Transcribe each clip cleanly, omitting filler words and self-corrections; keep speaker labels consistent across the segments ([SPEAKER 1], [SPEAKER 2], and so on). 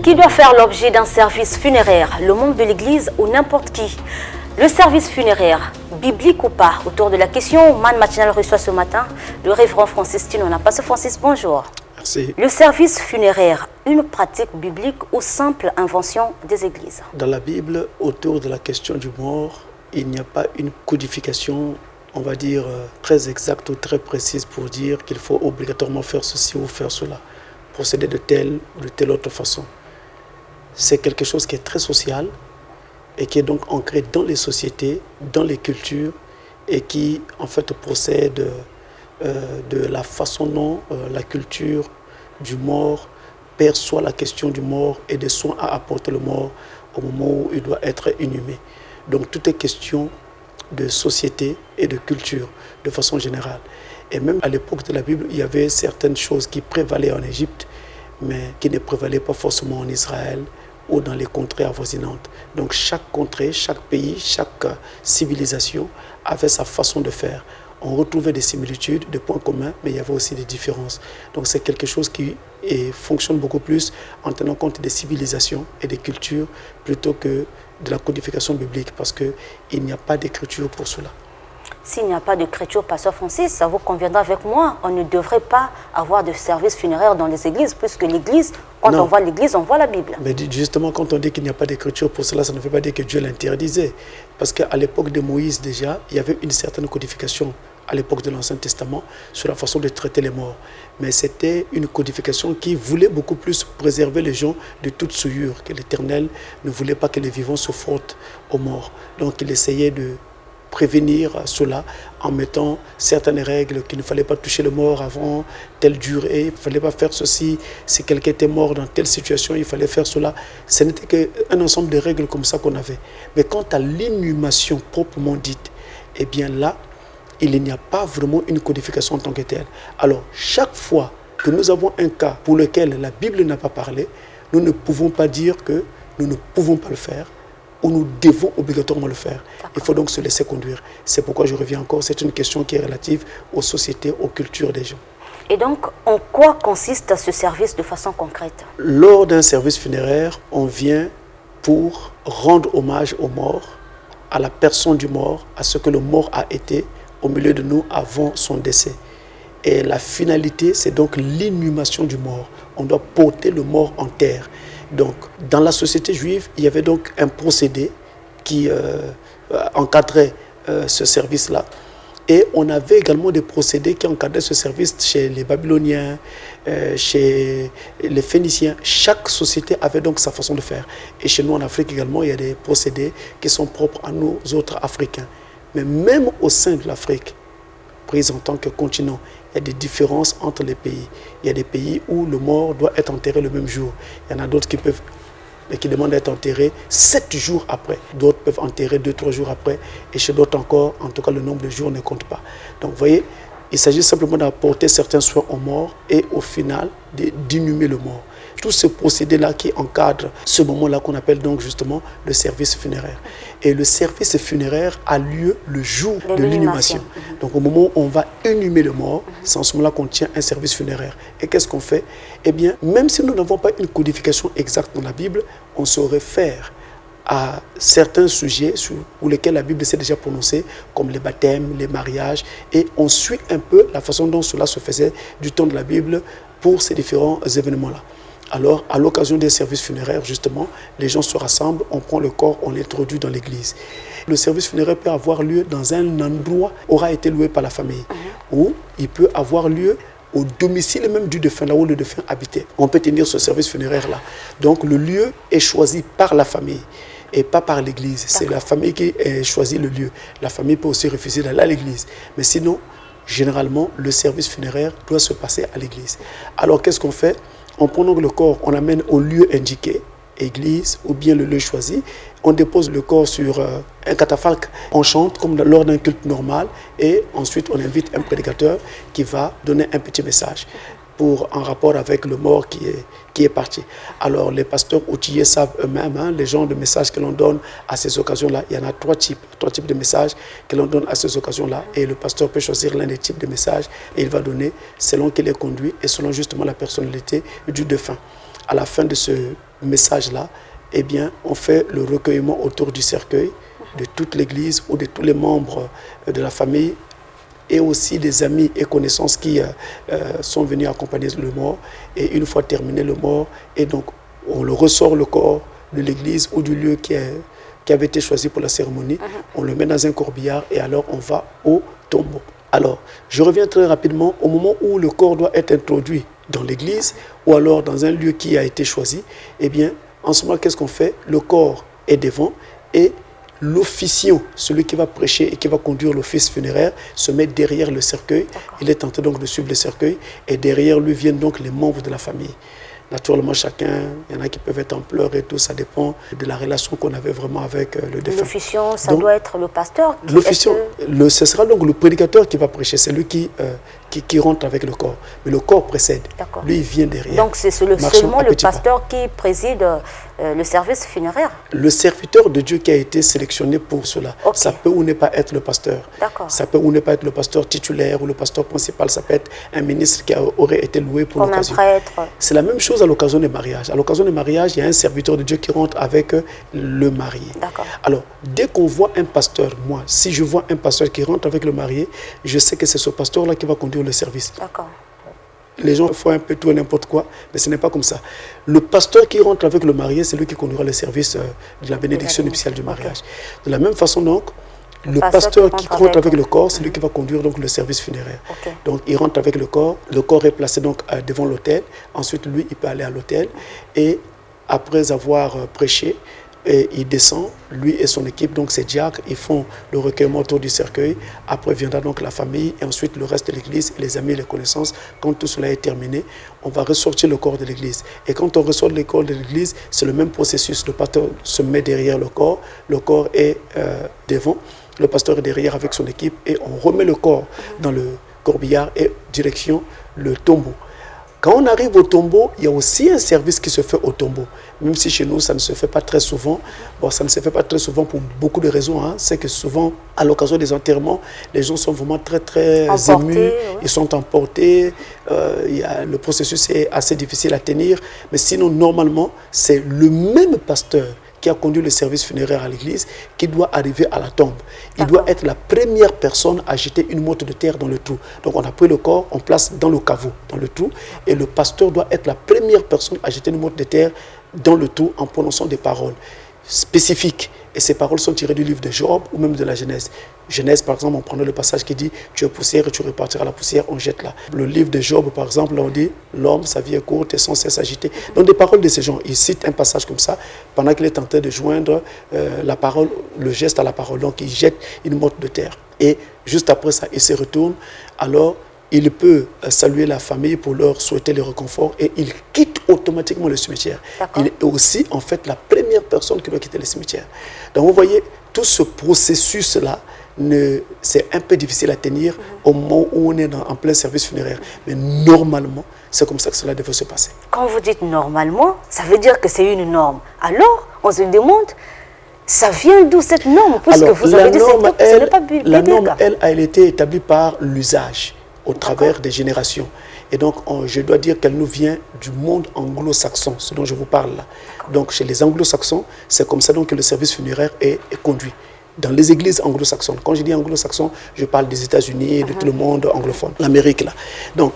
[SPEAKER 1] Qui doit faire l'objet d'un service funéraire, le membre de l'Église ou n'importe qui? Le service funéraire, biblique ou pas? Autour de la question, Man Matinal reçoit ce matin le révérend Francis Tino. Pasteur Francis, bonjour.
[SPEAKER 2] Merci.
[SPEAKER 1] Le service funéraire, une pratique biblique ou simple invention des églises?
[SPEAKER 2] Dans la Bible, autour de la question du mort, il n'y a pas une codification, on va dire, très exacte ou très précise pour dire qu'il faut obligatoirement faire ceci ou faire cela, procéder de telle ou de telle autre façon. C'est quelque chose qui est très social et qui est donc ancré dans les sociétés, dans les cultures et qui en fait procède de la façon dont la culture du mort perçoit la question du mort et des soins à apporter le mort au moment où il doit être inhumé. Donc tout est question de société et de culture de façon générale. Et même à l'époque de la Bible, il y avait certaines choses qui prévalaient en Égypte, mais qui ne prévalaient pas forcément en Israël ou dans les contrées avoisinantes. Donc chaque contrée, chaque pays, chaque civilisation avait sa façon de faire. On retrouvait des similitudes, des points communs, mais il y avait aussi des différences. Donc c'est quelque chose qui fonctionne beaucoup plus en tenant compte des civilisations et des cultures plutôt que de la codification biblique, parce qu'il n'y a pas d'écriture pour cela.
[SPEAKER 1] S'il n'y a pas d'écriture, Pasteur Francis, ça vous conviendra avec moi. On ne devrait pas avoir de service funéraire dans les églises, puisque l'église, quand on voit l'église, on voit la Bible.
[SPEAKER 2] Mais justement, quand on dit qu'il n'y a pas d'écriture pour cela, ça ne veut pas dire que Dieu l'interdisait. Parce qu'à l'époque de Moïse déjà, il y avait une certaine codification à l'époque de l'Ancien Testament sur la façon de traiter les morts. Mais c'était une codification qui voulait beaucoup plus préserver les gens de toute souillure, que l'Éternel ne voulait pas que les vivants se frottent aux morts. Donc il essayait de prévenir cela en mettant certaines règles, qu'il ne fallait pas toucher le mort avant telle durée, il ne fallait pas faire ceci, si quelqu'un était mort dans telle situation, il fallait faire cela. Ce n'était qu'un ensemble de règles comme ça qu'on avait. Mais quant à l'inhumation proprement dite, eh bien là, il n'y a pas vraiment une codification en tant que telle. Alors, chaque fois que nous avons un cas pour lequel la Bible n'a pas parlé, nous ne pouvons pas dire que nous ne pouvons pas le faire, ou nous devons obligatoirement le faire. Il faut donc se laisser conduire. C'est pourquoi je reviens encore, c'est une question qui est relative aux sociétés, aux cultures des gens.
[SPEAKER 1] Et donc, en quoi consiste ce service de façon concrète?
[SPEAKER 2] Lors d'un service funéraire, on vient pour rendre hommage aux morts, à la personne du mort, à ce que le mort a été au milieu de nous avant son décès. Et la finalité, c'est donc l'inhumation du mort. On doit porter le mort en terre. Donc, dans la société juive, il y avait donc un procédé qui encadrait ce service-là. Et on avait également des procédés qui encadraient ce service chez les Babyloniens, chez les Phéniciens. Chaque société avait donc sa façon de faire. Et chez nous en Afrique également, il y a des procédés qui sont propres à nous autres Africains. Mais même au sein de l'Afrique, prise en tant que continent, il y a des différences entre les pays. Il y a des pays où le mort doit être enterré le même jour. Il y en a d'autres qui demandent d'être enterrés 7 jours après. D'autres peuvent enterrer 2-3 jours après. Et chez d'autres encore, en tout cas, le nombre de jours ne compte pas. Donc, vous voyez, il s'agit simplement d'apporter certains soins aux morts et au final, d'inhumer le mort. Tout ce procédé-là qui encadre ce moment-là qu'on appelle donc justement le service funéraire. Et le service funéraire a lieu le jour de l'inhumation. Donc au moment où on va inhumer le mort, c'est en ce moment-là qu'on tient un service funéraire. Et qu'est-ce qu'on fait? Eh bien, même si nous n'avons pas une codification exacte dans la Bible, on se réfère à certains sujets pour lesquels la Bible s'est déjà prononcée, comme les baptêmes, les mariages, et on suit un peu la façon dont cela se faisait du temps de la Bible pour ces différents événements-là. Alors, à l'occasion des services funéraires, justement, les gens se rassemblent, on prend le corps, on l'introduit dans l'église. Le service funéraire peut avoir lieu dans un endroit qui aura été loué par la famille, ou il peut avoir lieu au domicile même du défunt, là où le défunt habitait. On peut tenir ce service funéraire-là. Donc, le lieu est choisi par la famille et pas par l'église. C'est la famille qui choisit le lieu. La famille peut aussi refuser d'aller à l'église. Mais sinon, généralement, le service funéraire doit se passer à l'église. Alors, qu'est-ce qu'on fait? On prend donc le corps, on l'amène au lieu indiqué, église ou bien le lieu choisi. On dépose le corps sur un catafalque. On chante comme lors d'un culte normal et ensuite on invite un prédicateur qui va donner un petit message en rapport avec le mort qui est parti. Alors les pasteurs outillés savent eux-mêmes, les genres de messages que l'on donne à ces occasions-là. Il y en a trois types de messages que l'on donne à ces occasions-là. Et le pasteur peut choisir l'un des types de messages et il va donner selon qu'il est conduit et selon justement la personnalité du défunt. À la fin de ce message-là, eh bien, on fait le recueillement autour du cercueil de toute l'église ou de tous les membres de la famille et aussi des amis et connaissances qui sont venus accompagner le mort. Et une fois terminé le mort, et donc on le ressort le corps de l'église ou du lieu qui avait été choisi pour la cérémonie, on le met dans un corbillard et alors on va au tombeau. Alors, je reviens très rapidement au moment où le corps doit être introduit dans l'église ou alors dans un lieu qui a été choisi. Eh bien, en ce moment, qu'est-ce qu'on fait? Le corps est devant et l'officiant, celui qui va prêcher et qui va conduire l'office funéraire, se met derrière le cercueil. Il est tenté donc de suivre le cercueil et derrière lui viennent donc les membres de la famille. Naturellement, chacun, il y en a qui peuvent être en pleurs et tout, ça dépend de la relation qu'on avait vraiment avec le défunt.
[SPEAKER 1] L'officiant, ça doit être le pasteur.
[SPEAKER 2] L'officiant, ce sera donc le prédicateur qui va prêcher, c'est lui qui rentre avec le corps. Mais le corps précède, lui il vient derrière.
[SPEAKER 1] Donc c'est seulement le pasteur qui préside le service funéraire.
[SPEAKER 2] Le serviteur de Dieu qui a été sélectionné pour cela. Ça peut ou ne pas être le pasteur. Ça peut ou ne pas être le pasteur titulaire ou le pasteur principal. Ça peut être un ministre qui aurait été loué pour l'occasion. C'est la même chose à l'occasion des mariages. À l'occasion des mariages, il y a un serviteur de Dieu qui rentre avec le marié. Alors, dès qu'on voit un pasteur, moi, si je vois un pasteur qui rentre avec le marié, je sais que c'est ce pasteur-là qui va conduire le service. Les gens font un peu tout et n'importe quoi, mais ce n'est pas comme ça. Le pasteur qui rentre avec le marié, c'est lui qui conduira le service de la bénédiction nuptiale du mariage. De la même façon, donc, le pasteur qui rentre avec le corps, c'est lui qui va conduire donc, le service funéraire. Donc, il rentre avec le corps est placé donc, devant l'autel. Ensuite, lui, il peut aller à l'autel. Et après avoir prêché, et il descend, lui et son équipe, donc ses diacres, ils font le recueillement autour du cercueil. Après viendra donc la famille et ensuite le reste de l'église, les amis, les connaissances. Quand tout cela est terminé, on va ressortir le corps de l'église. Et quand on ressort le corps de l'église, c'est le même processus. Le pasteur se met derrière le corps est devant, le pasteur est derrière avec son équipe et on remet le corps dans le corbillard et direction le tombeau. Quand on arrive au tombeau, il y a aussi un service qui se fait au tombeau. Même si chez nous, ça ne se fait pas très souvent. Bon, ça ne se fait pas très souvent pour beaucoup de raisons. C'est que souvent, à l'occasion des enterrements, les gens sont vraiment très, très émus. Ils sont emportés. Le processus est assez difficile à tenir. Mais sinon, normalement, c'est le même pasteur qui a conduit le service funéraire à l'église, qui doit arriver à la tombe. Il doit être la première personne à jeter une motte de terre dans le trou. Donc on a pris le corps, on place dans le caveau, dans le trou, et le pasteur doit être la première personne à jeter une motte de terre dans le trou en prononçant des paroles spécifiques. Et ces paroles sont tirées du livre de Job ou même de la Genèse. Genèse, par exemple, on prend le passage qui dit « Tu es poussière et tu repartiras la poussière, on jette là ». Le livre de Job, par exemple, on dit « L'homme, sa vie est courte et sans cesse agité ». Donc des paroles de ces gens, il cite un passage comme ça, pendant qu'il est en train de joindre la parole, le geste à la parole. Donc il jette une motte de terre. Et juste après ça, il se retourne, alors il peut saluer la famille pour leur souhaiter le réconfort et il quitte automatiquement le cimetière. Il est aussi en fait la première personne qui doit quitter le cimetière. Donc vous voyez, tout ce processus-là, c'est un peu difficile à tenir au moment où on est en plein service funéraire. Mais normalement, c'est comme ça que cela devait se passer.
[SPEAKER 1] Quand vous dites normalement, ça veut dire que c'est une norme. Alors, on se demande, ça vient d'où cette norme? Puisque
[SPEAKER 2] alors,
[SPEAKER 1] vous avez dit que ce n'est pas biblique.
[SPEAKER 2] La norme, elle a été établie par l'usage au travers des générations. Et donc, je dois dire qu'elle nous vient du monde anglo-saxon, ce dont je vous parle là. Donc, chez les anglo-saxons, c'est comme ça donc, que le service funéraire est conduit. Dans les églises anglo-saxonnes. Quand je dis anglo-saxon, je parle des États-Unis, de tout le monde anglophone, l'Amérique là. Donc,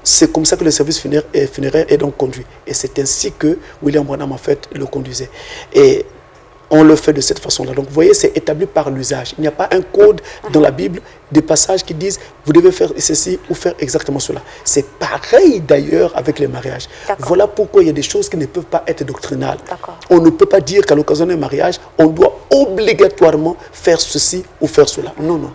[SPEAKER 2] c'est comme ça que le service funéraire est donc conduit. Et c'est ainsi que William Branham, en fait, le conduisait. Et on le fait de cette façon-là. Donc, vous voyez, c'est établi par l'usage. Il n'y a pas un code dans la Bible, des passages qui disent « vous devez faire ceci ou faire exactement cela ». C'est pareil d'ailleurs avec les mariages. Voilà pourquoi il y a des choses qui ne peuvent pas être doctrinales. On ne peut pas dire qu'à l'occasion d'un mariage, on doit obligatoirement faire ceci ou faire cela. Non, non.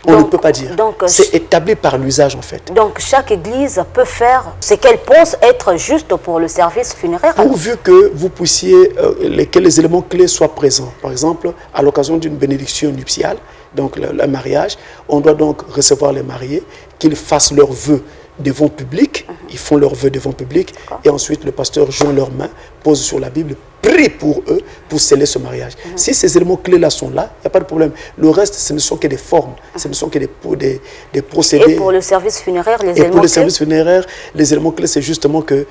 [SPEAKER 2] On ne peut pas dire. C'est établi par l'usage en fait.
[SPEAKER 1] Donc chaque église peut faire ce qu'elle pense être juste pour le service funéraire.
[SPEAKER 2] Pourvu que vous puissiez, que les éléments clés soient présents. Par exemple, à l'occasion d'une bénédiction nuptiale, donc le mariage, on doit donc recevoir les mariés, qu'ils fassent leurs vœux devant public. ils font leur vœu devant le public, et ensuite le pasteur joint leurs mains, pose sur la Bible, prie pour eux pour sceller ce mariage. Si ces éléments clés-là sont là, il n'y a pas de problème. Le reste, ce ne sont que des formes, ce ne sont que des procédés.
[SPEAKER 1] Et pour le service funéraire, les éléments clés?
[SPEAKER 2] Et pour le service funéraire, les éléments clés, c'est justement que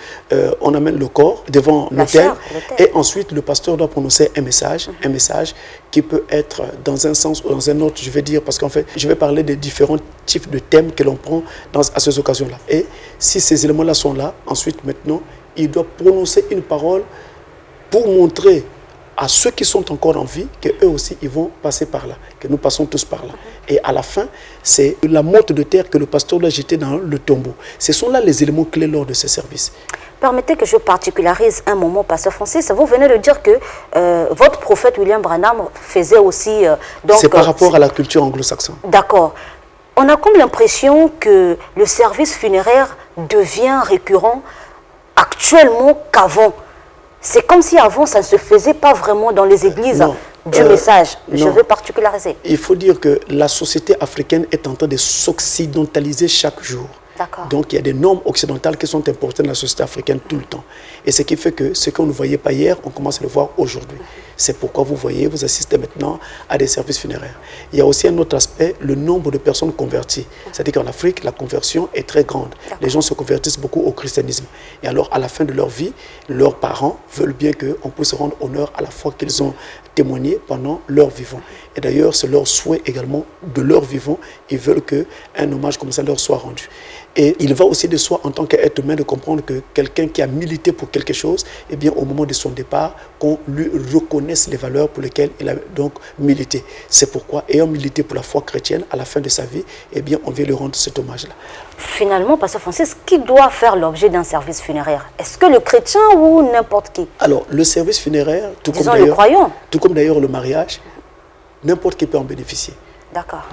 [SPEAKER 2] on amène le corps devant l'autel, et ensuite le pasteur doit prononcer un message qui peut être dans un sens ou dans un autre, je vais dire, parce qu'en fait, je vais parler des différents types de thèmes que l'on prend à ces occasions-là. Et si ces éléments-là sont là, ensuite, maintenant, il doit prononcer une parole pour montrer à ceux qui sont encore en vie qu'eux aussi, ils vont passer par là, que nous passons tous par là. Et à la fin, c'est la motte de terre que le pasteur doit jeter dans le tombeau. Ce sont là les éléments clés lors de ce service.
[SPEAKER 1] Permettez que je particularise un moment, Pasteur Francis. Vous venez de dire que votre prophète William Branham faisait aussi...
[SPEAKER 2] c'est par rapport à la culture anglo-saxonne.
[SPEAKER 1] D'accord. On a comme l'impression que le service funéraire devient récurrent actuellement qu'avant. C'est comme si avant, ça ne se faisait pas vraiment dans les églises du message. Je veux particulariser.
[SPEAKER 2] Il faut dire que la société africaine est en train de s'occidentaliser chaque jour. Donc il y a des normes occidentales qui sont importantes dans la société africaine tout le temps. Et ce qui fait que ce qu'on ne voyait pas hier, on commence à le voir aujourd'hui. C'est pourquoi vous voyez, vous assistez maintenant à des services funéraires. Il y a aussi un autre aspect, le nombre de personnes converties. C'est-à-dire qu'en Afrique, la conversion est très grande. Les gens se convertissent beaucoup au christianisme. Et alors, à la fin de leur vie, leurs parents veulent bien qu'on puisse rendre honneur à la foi qu'ils ont témoigné pendant leur vivant. Et d'ailleurs, c'est leur souhait également de leur vivant. Ils veulent qu'un hommage comme ça leur soit rendu. Et il va aussi de soi, en tant qu'être humain, de comprendre que quelqu'un qui a milité pour quelque chose, eh bien, au moment de son départ, qu'on lui reconnaisse les valeurs pour lesquelles il a donc milité. C'est pourquoi, ayant milité pour la foi chrétienne, à la fin de sa vie, eh bien, on vient lui rendre cet hommage-là.
[SPEAKER 1] Finalement, Pasteur Francis, qui doit faire l'objet d'un service funéraire? Est-ce que le chrétien ou n'importe qui?
[SPEAKER 2] Alors, le service funéraire, tout comme d'ailleurs le mariage, n'importe qui peut en bénéficier.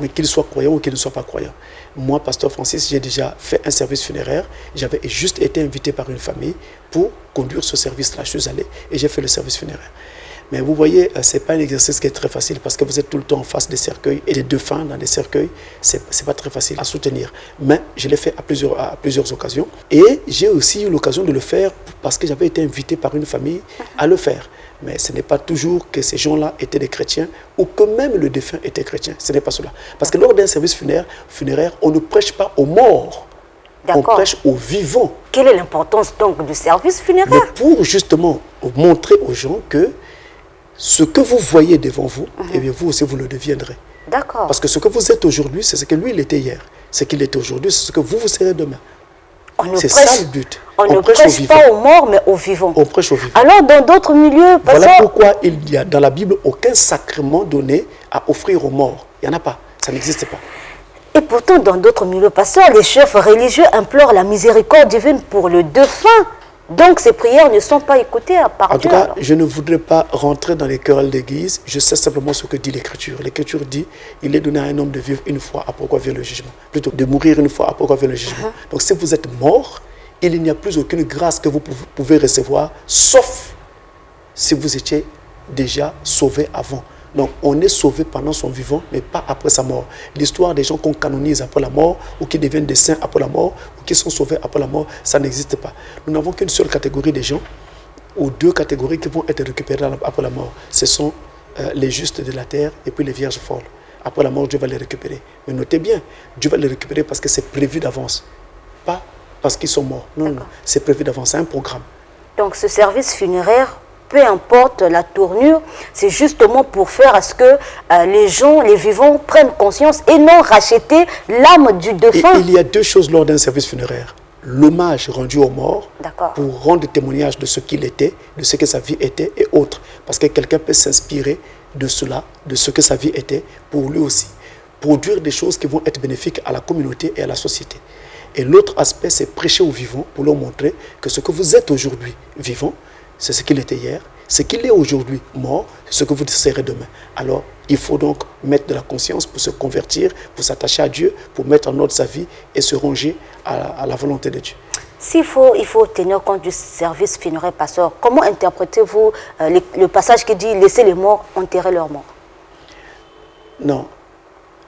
[SPEAKER 2] Mais qu'il soit croyant ou qu'il ne soit pas croyant. Moi, Pasteur Francis, j'ai déjà fait un service funéraire. J'avais juste été invité par une famille pour conduire ce service-là. Je suis allé et j'ai fait le service funéraire. Mais vous voyez, ce n'est pas un exercice qui est très facile parce que vous êtes tout le temps en face des cercueils et des défunts dans des cercueils. Ce n'est pas très facile à soutenir. Mais je l'ai fait à plusieurs occasions. Et j'ai aussi eu l'occasion de le faire parce que j'avais été invité par une famille à le faire. Mais ce n'est pas toujours que ces gens-là étaient des chrétiens ou que même le défunt était chrétien. Ce n'est pas cela. Parce que lors d'un service funéraire, on ne prêche pas aux morts. On prêche aux vivants.
[SPEAKER 1] Quelle est l'importance donc du service funéraire?
[SPEAKER 2] Mais pour justement montrer aux gens que ce que vous voyez devant vous, eh bien vous aussi vous le deviendrez. Parce que ce que vous êtes aujourd'hui, c'est ce que lui il était hier. Ce qu'il était aujourd'hui, c'est ce que vous serez demain. C'est ça le but.
[SPEAKER 1] On ne prêche pas aux morts, mais aux vivants.
[SPEAKER 2] On prêche aux vivants.
[SPEAKER 1] Alors, dans d'autres milieux...
[SPEAKER 2] Voilà pourquoi il n'y a dans la Bible aucun sacrement donné à offrir aux morts. Il n'y en a pas. Ça n'existe pas.
[SPEAKER 1] Et pourtant, dans d'autres milieux, pasteur, les chefs religieux implorent la miséricorde divine pour le défunt. Donc, ces prières ne sont pas écoutées à part Dieu.
[SPEAKER 2] En tout cas, je ne voudrais pas rentrer dans les querelles d'église. Je sais simplement ce que dit l'Écriture. L'Écriture dit, il est donné à un homme de vivre une fois, après quoi vient le jugement. Plutôt, de mourir une fois, après quoi vient le jugement. Donc, si vous êtes mort, il n'y a plus aucune grâce que vous pouvez recevoir, sauf si vous étiez déjà sauvé avant. Donc, on est sauvé pendant son vivant, mais pas après sa mort. L'histoire des gens qu'on canonise après la mort, ou qui deviennent des saints après la mort, ou qui sont sauvés après la mort, ça n'existe pas. Nous n'avons qu'une seule catégorie de gens, ou deux catégories qui vont être récupérées après la mort. Ce sont les justes de la terre et puis les vierges folles. Après la mort, Dieu va les récupérer. Mais notez bien, Dieu va les récupérer parce que c'est prévu d'avance. Pas parce qu'ils sont morts. Non, non, c'est prévu d'avance, c'est un programme.
[SPEAKER 1] Donc ce service funéraire, peu importe la tournure, c'est justement pour faire à ce que les gens, les vivants, prennent conscience et non racheter l'âme du défunt.
[SPEAKER 2] Il y a deux choses lors d'un service funéraire. L'hommage rendu aux morts pour rendre témoignage de ce qu'il était, de ce que sa vie était et autres. Parce que quelqu'un peut s'inspirer de cela, de ce que sa vie était, pour lui aussi produire des choses qui vont être bénéfiques à la communauté et à la société. Et l'autre aspect, c'est prêcher aux vivants pour leur montrer que ce que vous êtes aujourd'hui vivant, c'est ce qu'il était hier. Ce qu'il est aujourd'hui mort, c'est ce que vous serez demain. Alors, il faut donc mettre de la conscience pour se convertir, pour s'attacher à Dieu, pour mettre en ordre sa vie et se ranger à la volonté de Dieu.
[SPEAKER 1] Il faut tenir compte du service funéraire, pasteur. Comment interprétez-vous le passage qui dit « Laissez les morts enterrer leurs morts » ?
[SPEAKER 2] Non.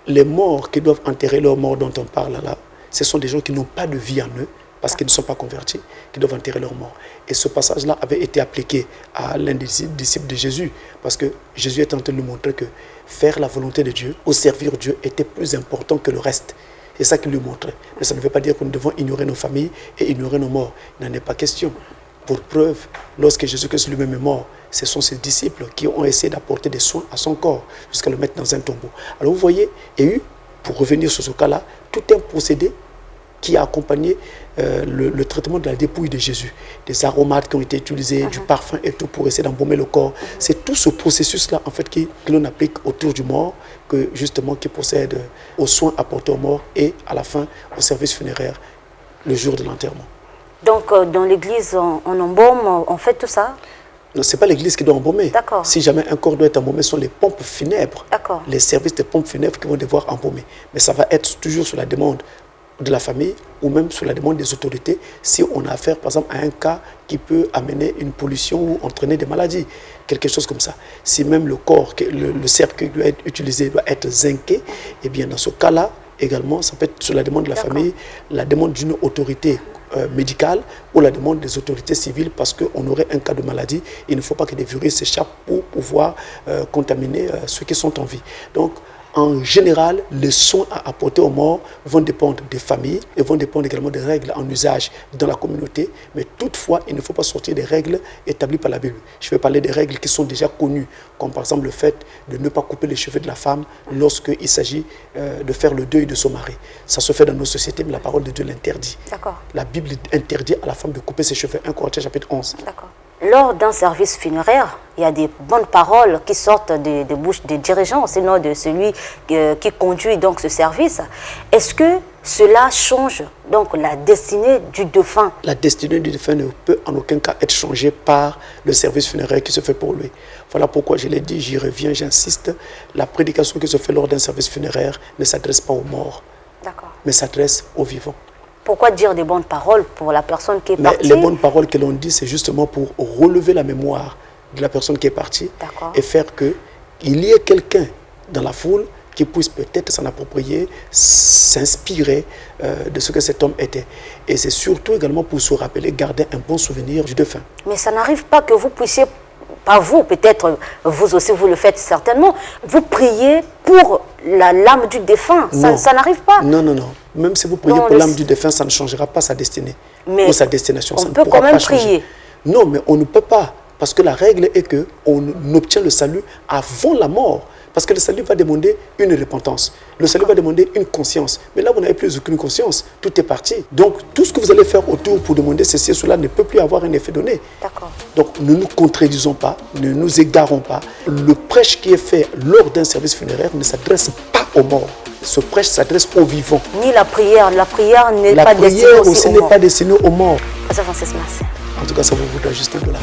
[SPEAKER 2] Les morts qui doivent enterrer leurs morts dont on parle là, ce sont des gens qui n'ont pas de vie en eux, parce qu'ils ne sont pas convertis, qu'ils doivent enterrer leurs morts. Et ce passage-là avait été appliqué à l'un des disciples de Jésus, parce que Jésus est en train de nous montrer que faire la volonté de Dieu, ou servir Dieu, était plus important que le reste. C'est ça qu'il lui montrait. Mais ça ne veut pas dire que nous devons ignorer nos familles et ignorer nos morts. Il n'en est pas question. Pour preuve, lorsque Jésus-Christ lui-même est mort, ce sont ses disciples qui ont essayé d'apporter des soins à son corps jusqu'à le mettre dans un tombeau. Alors vous voyez, il y a eu, pour revenir sur ce cas-là, tout un procédé qui a accompagné le traitement de la dépouille de Jésus. Des aromates qui ont été utilisés, du parfum et tout pour essayer d'embaumer le corps. C'est tout ce processus-là en fait que l'on applique autour du mort, que justement qui procède aux soins apportés aux morts et à la fin au service funéraire le jour de l'enterrement.
[SPEAKER 1] Donc dans l'église, on embaume, on fait tout ça?
[SPEAKER 2] Non, ce n'est pas l'église qui doit embaumer.
[SPEAKER 1] D'accord.
[SPEAKER 2] Si jamais un corps doit être embaumé, ce sont les pompes funèbres.
[SPEAKER 1] D'accord.
[SPEAKER 2] Les services de pompes funèbres qui vont devoir embaumer. Mais ça va être toujours sur la demande de la famille ou même sur la demande des autorités si on a affaire par exemple à un cas qui peut amener une pollution ou entraîner des maladies, quelque chose comme ça. Si même le corps, le cercle qui doit être utilisé doit être zinqué, et bien dans ce cas-là également, ça peut être sur la demande de la famille, la demande d'une autorité médicale ou la demande des autorités civiles parce qu'on aurait un cas de maladie. Il ne faut pas que des virus s'échappent pour pouvoir contaminer ceux qui sont en vie. Donc, en général, les soins à apporter aux morts vont dépendre des familles et vont dépendre également des règles en usage dans la communauté. Mais toutefois, il ne faut pas sortir des règles établies par la Bible. Je vais parler des règles qui sont déjà connues, comme par exemple le fait de ne pas couper les cheveux de la femme lorsqu'il s'agit de faire le deuil de son mari. Ça se fait dans nos sociétés, mais la parole de Dieu l'interdit.
[SPEAKER 1] D'accord.
[SPEAKER 2] La Bible interdit à la femme de couper ses cheveux. 1 Corinthiens chapitre 11.
[SPEAKER 1] D'accord. Lors d'un service funéraire, il y a des bonnes paroles qui sortent des bouches des dirigeants, sinon de celui qui conduit donc ce service. Est-ce que cela change donc la destinée du défunt? La
[SPEAKER 2] destinée du défunt ne peut en aucun cas être changée par le service funéraire qui se fait pour lui. Voilà pourquoi je l'ai dit, j'y reviens, j'insiste. La prédication qui se fait lors d'un service funéraire ne s'adresse pas aux morts, mais s'adresse aux vivants.
[SPEAKER 1] Pourquoi dire des bonnes paroles pour la personne qui est partie?
[SPEAKER 2] Les bonnes paroles que l'on dit, c'est justement pour relever la mémoire de la personne qui est partie et faire qu'il y ait quelqu'un dans la foule qui puisse peut-être s'en approprier, s'inspirer de ce que cet homme était. Et c'est surtout également pour se rappeler, garder un bon souvenir du défunt. Mais ça n'arrive pas que vous puissiez, pas vous, peut-être vous aussi vous le faites certainement, vous priez pour l'âme du défunt. Ça n'arrive pas. Non, non, non. Même si vous priez pour l'âme du défunt, ça ne changera pas sa destinée ou sa destination. On peut quand même prier. Non, mais on ne peut pas. Parce que la règle est qu'on obtient le salut avant la mort. Parce que le salut va demander une repentance. Le salut va demander une conscience. Mais là, vous n'avez plus aucune conscience. Tout est parti. Donc, tout ce que vous allez faire autour pour demander ceci et cela ne peut plus avoir un effet donné. D'accord. Donc, ne nous contredisons pas, ne nous égarons pas. Le prêche qui est fait lors d'un service funéraire ne s'adresse pas aux morts. Ce prêche s'adresse aux vivants. Ni la prière n'est pas destinée aux morts. La prière aussi n'est pas destinée aux morts. En tout cas, ça vous voudra juste de là.